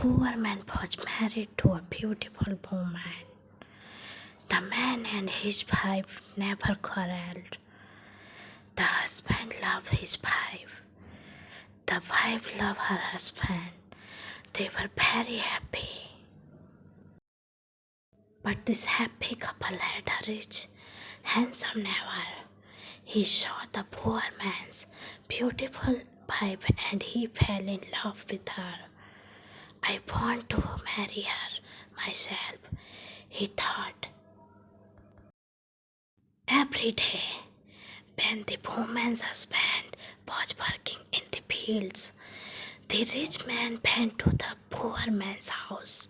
poor man was married to a beautiful woman. The man and his wife never quarreled. The husband loved his wife. The wife loved her husband. They were very happy. But this happy couple had a rich, handsome neighbor. He saw the poor man's beautiful wife and he fell in love with her. I want to marry her myself, he thought. Every day, when the woman's husband was working in the fields, the rich man went to the poor man's house.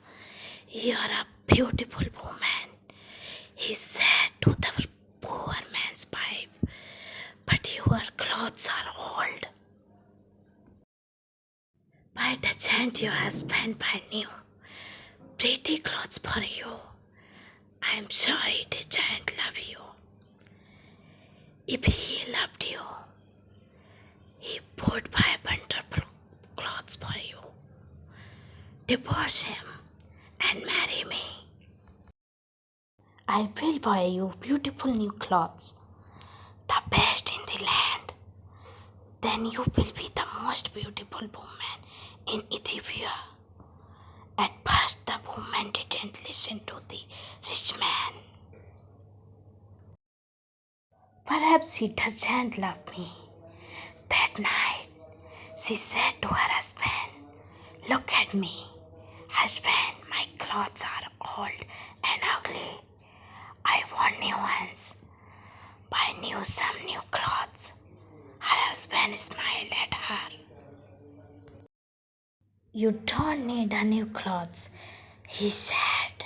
"You are a beautiful woman," he said to the poor man's wife, "but your clothes are old. Why doesn't your husband buy new, pretty clothes for you? I am sure he doesn't love you. If he loved you, he would buy wonderful clothes for you. Divorce him and marry me. I will buy you beautiful new clothes, the best in the land. Then you will be the most beautiful woman in Ethiopia." At first, the woman didn't listen to the rich man. "Perhaps he doesn't love me." That night, she said to her husband, "Look at me. Husband, my clothes are old and ugly. I want new ones. Buy some new clothes." Her husband smiled at her. "You don't need a new clothes," he said.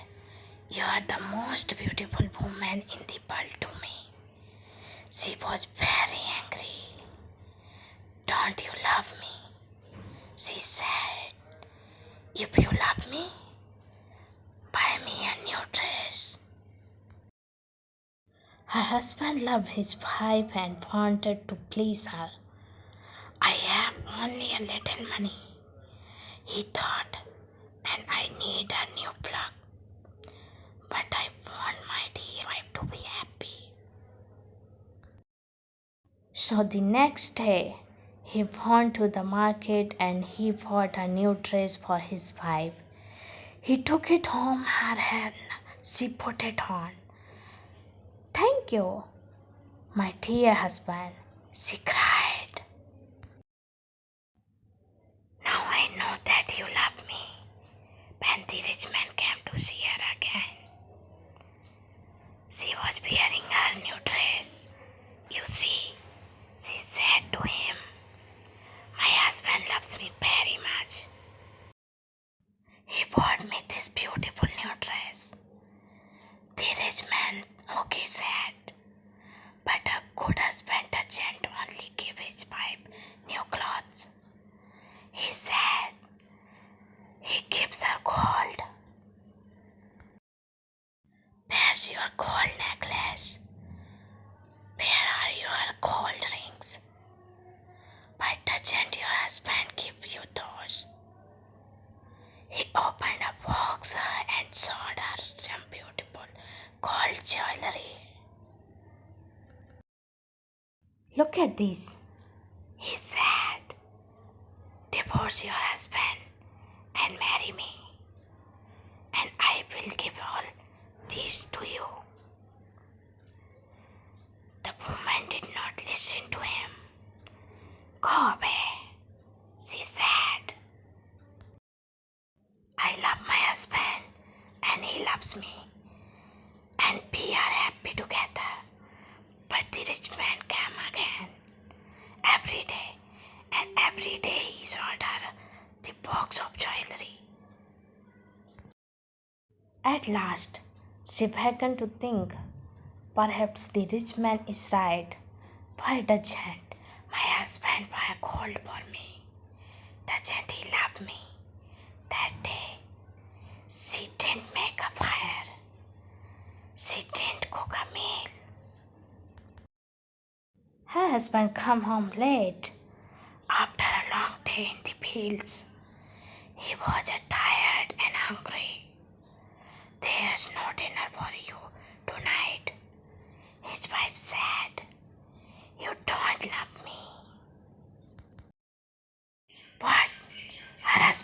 "You are the most beautiful woman in the world to me." She was very angry. "Don't you love me?" she said. "If you love me, buy me a new dress." Her husband loved his wife and wanted to please her. "I have only a little money," he thought, "and I need a new plug. But I want my dear wife to be happy." So the next day, he went to the market and he bought a new dress for his wife. He took it home and she put it on. "Thank you, my dear husband," she cried. "Now I know that you love me." When the rich man came to see her again, she was wearing her new dress. "You see," she said to him, "my husband loves me very much. He bought me this beautiful new dress." The rich man okay said, "But a good husband doesn't only give his wife new clothes," he said. "He gives her gold. Where's your gold necklace? Where are your gold rings? Why doesn't your husband give you those?" He opened a box and showed her some beautiful gold jewelry. "Look at this," he said. "Divorce your husband and marry me, and I will give all this to you." The woman did not listen to him. "Go away," she said. "I love my husband and he loves me, and we are happy together." But the rich man came again every day, and every day he showed her the box of jewelry. At last, she began to think, perhaps the rich man is right. Why doesn't my husband buy gold for me? Doesn't he love me? That day, she didn't make a fire. She didn't cook a meal. Her husband came home late after a long day in the fields. He was tired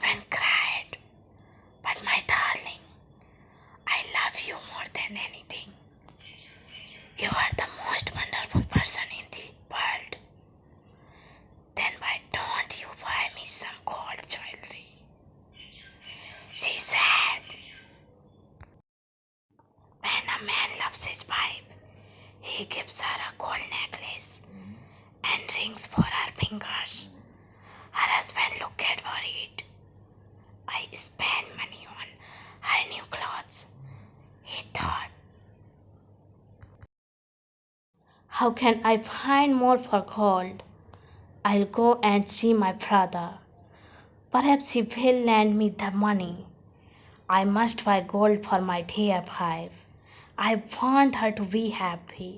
husband cried, "But my darling, I love you more than anything. You are the most wonderful person in the world. Then why don't you buy me some gold jewelry?" She said. When a man loves his wife, he gives her a gold necklace and rings for her fingers. Her husband looked worried. "I spend money on her new clothes," he thought. "How can I find more for gold? I'll go and see my brother. Perhaps he will lend me the money. I must buy gold for my dear wife. I want her to be happy."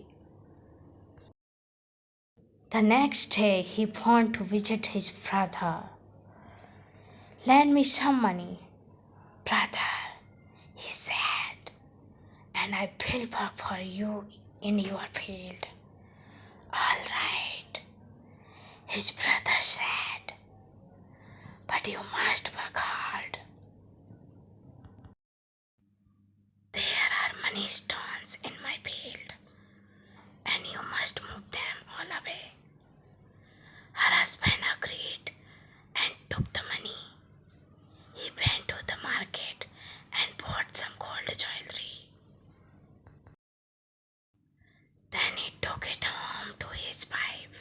The next day he went to visit his brother. "Lend me some money, brother," he said, "and I will work for you in your field." "All right," his brother said, "but you must work hard. There are many stones in my field, and you must move them all away." Her husband agreed and took the money. He went to the market and bought some gold jewelry. Then he took it home to his wife.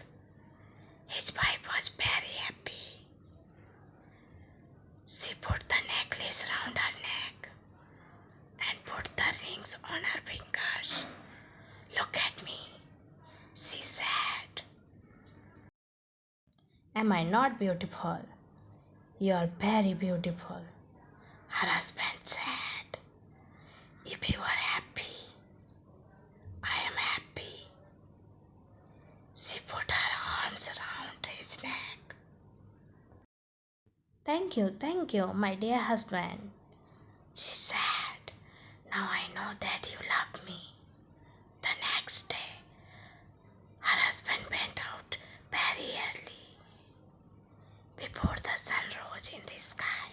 His wife was very happy. She put the necklace round her neck and put the rings on her fingers. "Look at me," she said. "Am I not beautiful?" "You are very beautiful," her husband said. "If you are happy, I am happy." She put her arms around his neck. Thank you, my dear husband," she said. "Now I know that you love me." The next day, her husband went out very early, before the sun rose in the sky.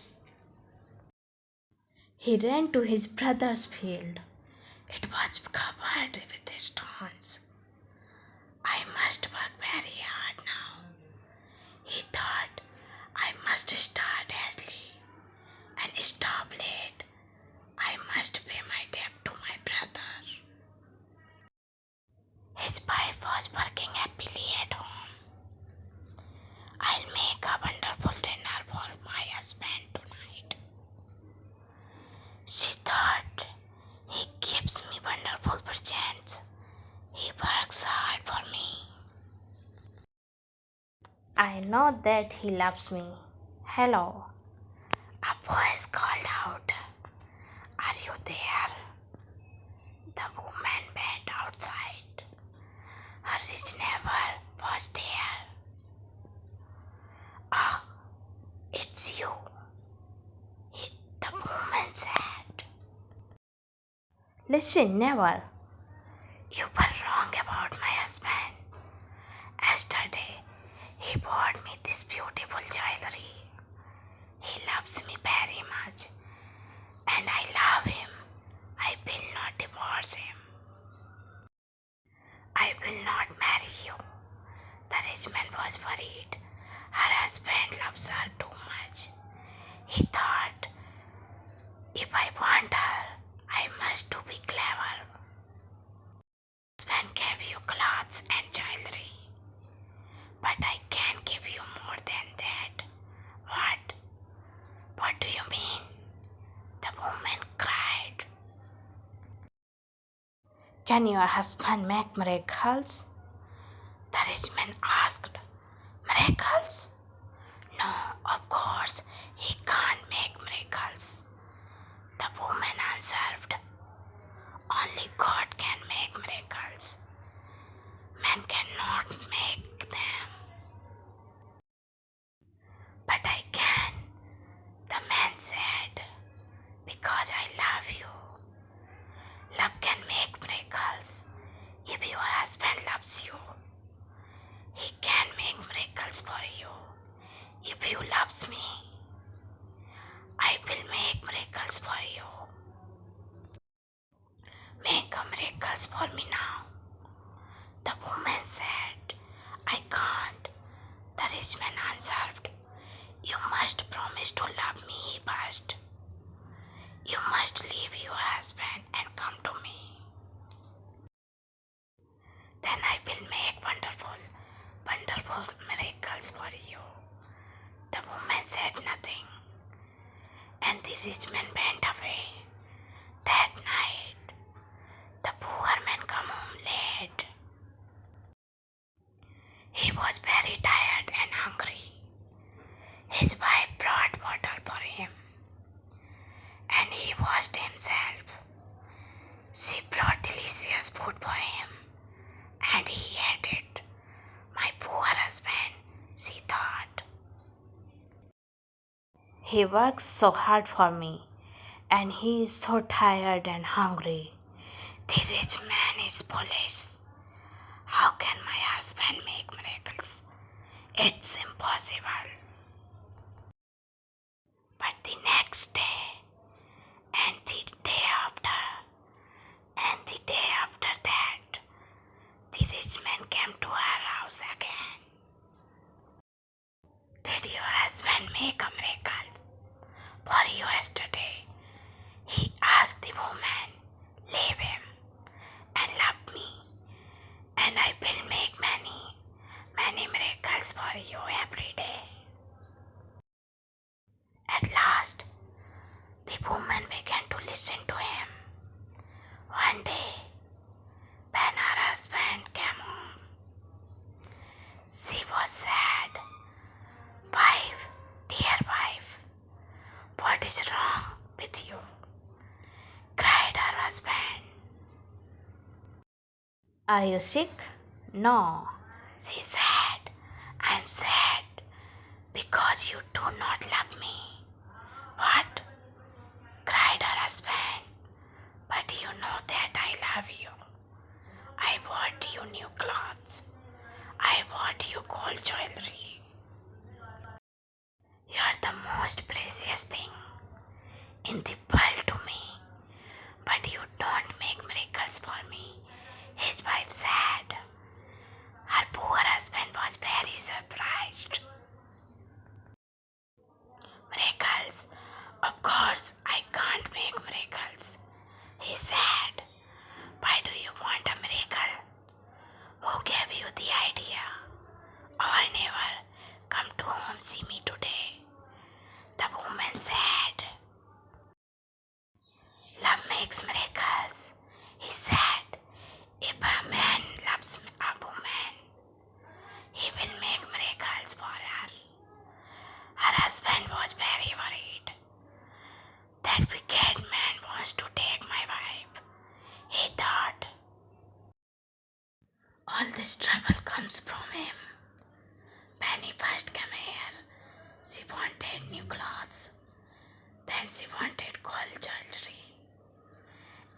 He ran to his brother's field. It was covered with stones. "I must work very hard now," he thought. "I must start early and stop late. I must pay my debt to my brother." His wife was working happily at home. "I'll make a wonderful dinner for my husband tonight," she thought. "He gives me wonderful presents. He works hard for me. I know that he loves me." "Hello," a voice called out. "Are you there?" The woman went outside. Her rich neighbor was there. "Ah, it's you," the woman said. "Listen, neighbor, you were wrong about my husband. Yesterday, he bought me this beautiful jewelry. He loves me very much, and I love him. I will not divorce him. I will not marry you." The rich man was worried. Her husband loves her too much. He thought, "If I want her, I must to be clever. Husband gave you clothes and jewelry, but I can give you more than that." "What? What do you mean?" the woman cried. "Can your husband make miracles?" the rich man asked. "Miracles? No, of course he can't make miracles," the woman answered. "Only God can make miracles. Man cannot make them." "But I can," the man said, "because I love you. Love can make miracles. If your husband loves you, he can make miracles for you. If you loves me, make miracles for you. Make a miracles for me now. The woman said, I can't. The rich man answered, you must promise to love me first. You must leave your husband and come to me. Then I will make wonderful miracles for you. The woman said nothing, and the rich man went away. That night, the poor man came home late. He was very tired and hungry. His wife brought water for him, and he washed himself. She brought delicious food for him, and he ate it. My poor husband, she thought. He works so hard for me, and he is so tired and hungry. The rich man is foolish. How can my husband make miracles? It's impossible. But the next day, and the day after, and the day after that, the rich man came to her house again. Did your husband make a miracle for you yesterday? He asked the woman. Leave him and love me, and I will make many miracles for you every day. At last, the woman began to listen to him. One day, when her husband came home, she was sad. Wife, dear wife, what is wrong with you? Cried her husband. Are you sick? No, she said. I'm sad because you do not love me. What? Cried her husband. But you know that I love you. I bought you new clothes. I bought you gold jewelry. You're the most precious thing in the world to me. But you don't make miracles for me, his wife said. Her poor husband was very surprised. Miracles? Of course, I can't make miracles, he said. Why do you want a miracle? Who gave you the idea? Or never come to home see me today? The woman said. Love makes miracles, he said. If a man loves a woman, he will make miracles for her. Her husband was very worried. That wicked man wants to take my wife, he thought. All this trouble comes from him. When he first came here, she wanted new clothes. Then she wanted gold jewelry.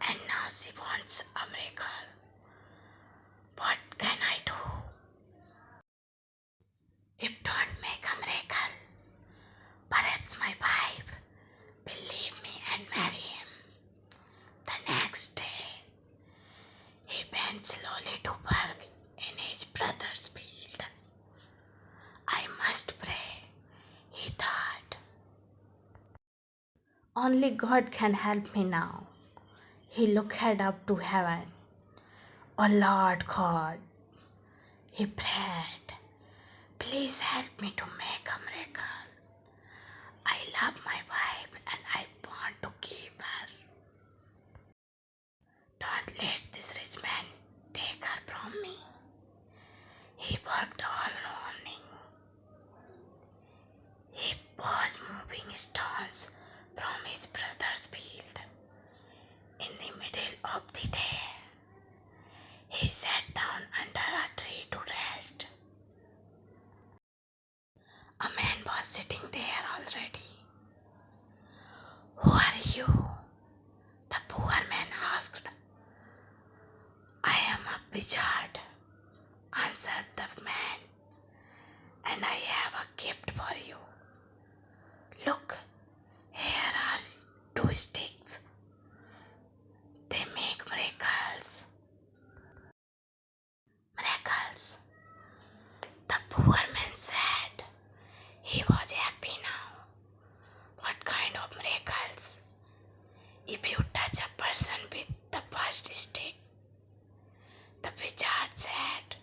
And now she wants a miracle. What can I do? If don't make a miracle, perhaps my wife will leave me and marry him. The next day, he went slowly to work in his brother's field. I must pray, he thought. Only God can help me now. He looked up to heaven. Oh Lord God, he prayed, please help me to make a miracle. I love my wife and I want to keep her. Don't let this rich man take her from me. He worked all morning. He was moving stones from his brother's field. In the middle of the day, he sat down under a tree to rest. A man was sitting there already. Who are you? The poor man asked. I am a wizard, answered the man, and I have a gift for you. Look, here are If you touch a person with the first stick, the wizard said,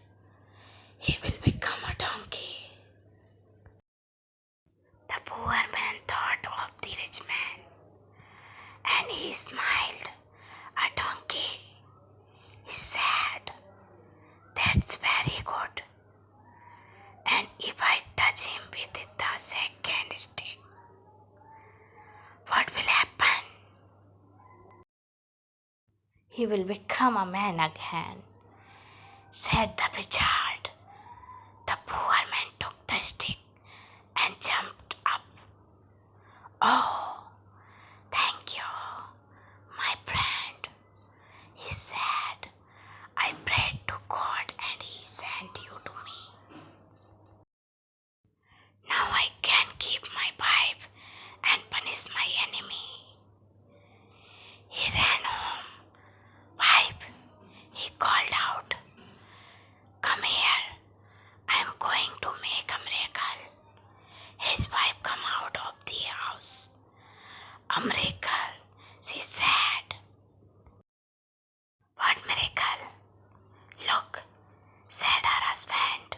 he will become a donkey. The poor man thought of the rich man and he smiled. A donkey, he said, that's very good. And if I touch him with the second stick, what will happen? He will become a man again, said the wizard. The poor man took the stick and jumped up. Oh, thank you, my friend, he said. I prayed to God and he sent you to me. Now I can keep my pipe and punish my enemy. He ran home. Pipe, he called out. Come here, I am going to make a miracle. His wife came out of the house. A miracle, she said. What miracle? Look, said her husband.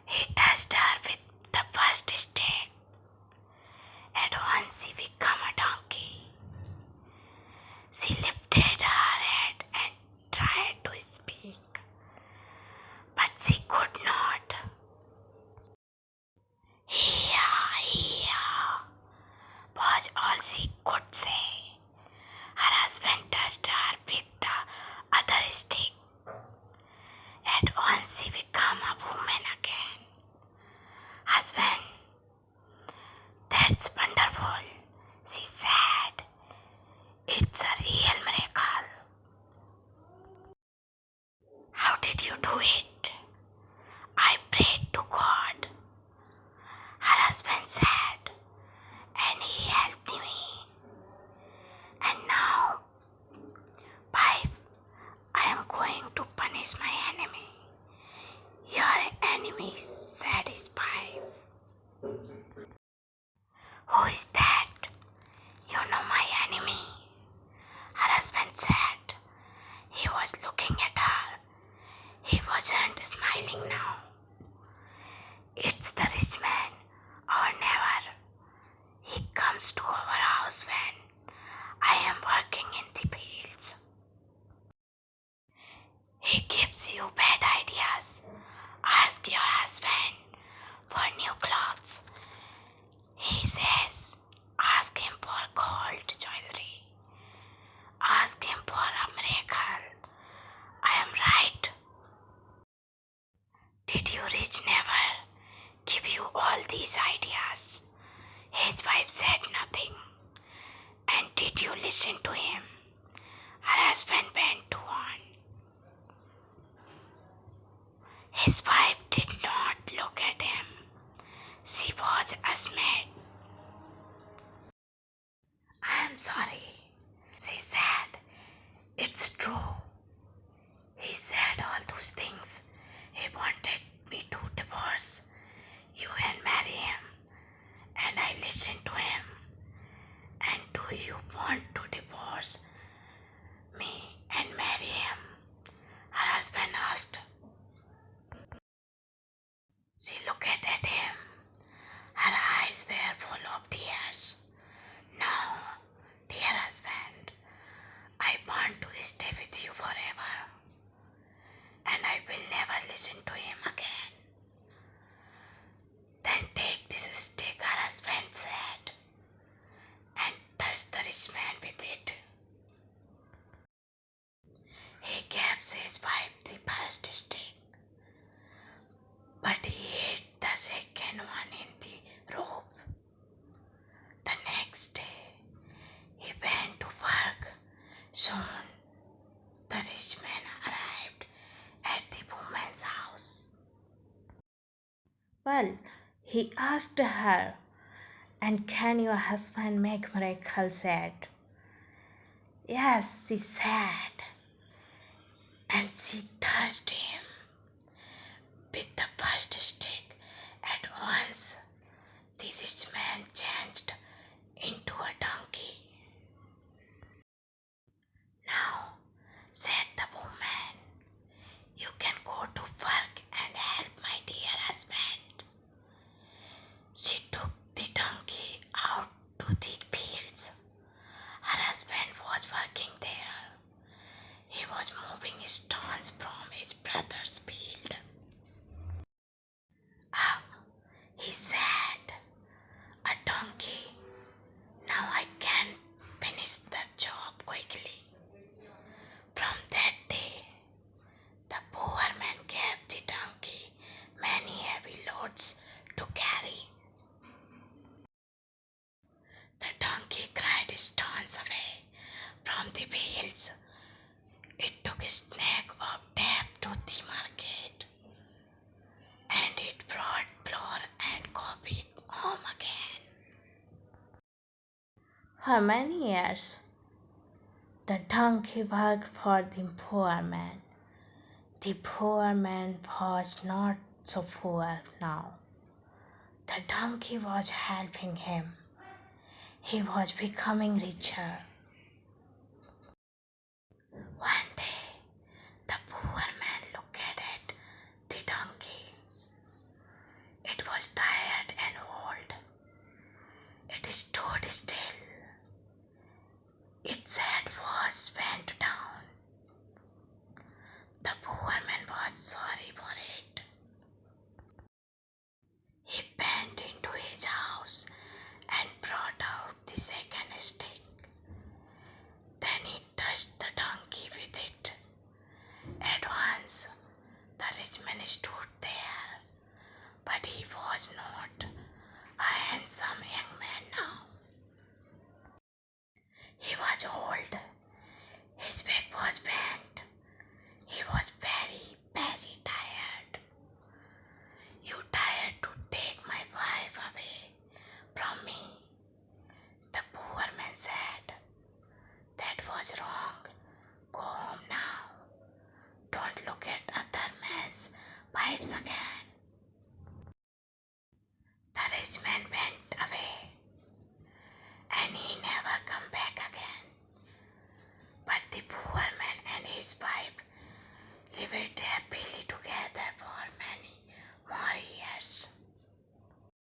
He touched her with the first stick. At once she became a donkey. She lifted her head and tried to speak, but she could not. Here was all she could say. Her husband touched her with the other stick. At once she became a woman again. Husband, that's wonderful, she said. It's a real miracle. How did you do it? I prayed to God, her husband said, and he helped me. And now, Pipe, I am going to punish my enemy. Your enemy, said his Pipe. Who is that? You know my enemy, her husband said. He was looking at her. He wasn't smiling now. It's the rich man, or never. He comes to our house when I am working in the fields. He gives you bad ideas. Ask your husband for new clothes. He says, ask him for gold jewelry. Ask him for a miracle. I am right. Did your rich never give you all these ideas? His wife said nothing. And did you listen to him? Her husband went on. His wife did not look at him. She was ashamed. I am sorry, she said. It's true. He said all those things. He wanted me to divorce you and marry him. And I listened to him. And do you want to divorce me and marry him? Her husband asked. She looked at him. Her eyes were full of tears. No, dear husband, I want to stay with you forever. And I will never listen to him again. Then take this stick, her husband said, and touch the rich man with it. He gave his wife the first stick, but he hid the second one in the rope. The next day, he went to work. Soon, the rich man arrived at the woman's house. Well, he asked her, and can your husband make miracles? Said, yes, she said. And she touched him with the first stick. At once, the rich man changed into a donkey. once away from the fields. It took a snack of tap to the market, and it brought flour and coffee home again. For many years, the donkey worked for the poor man. The poor man was not so poor now. The donkey was helping him. He was becoming richer. One day, the poor man looked at the donkey. It was tired and old. It stood still. Its head was bent down. The poor man was sorry for it. He went into his house and brought out the second stick. Then he touched the donkey with it. At once, the rich man stood there, but he was not a handsome young man now. He was old. His back was bent. He was very, very tired. You tired to take my wife away from me, the poor man said. That was wrong. Go home now. Don't look at other men's wives again. The rich man went away, and he never come back again. But the poor man and his wife lived happily together for many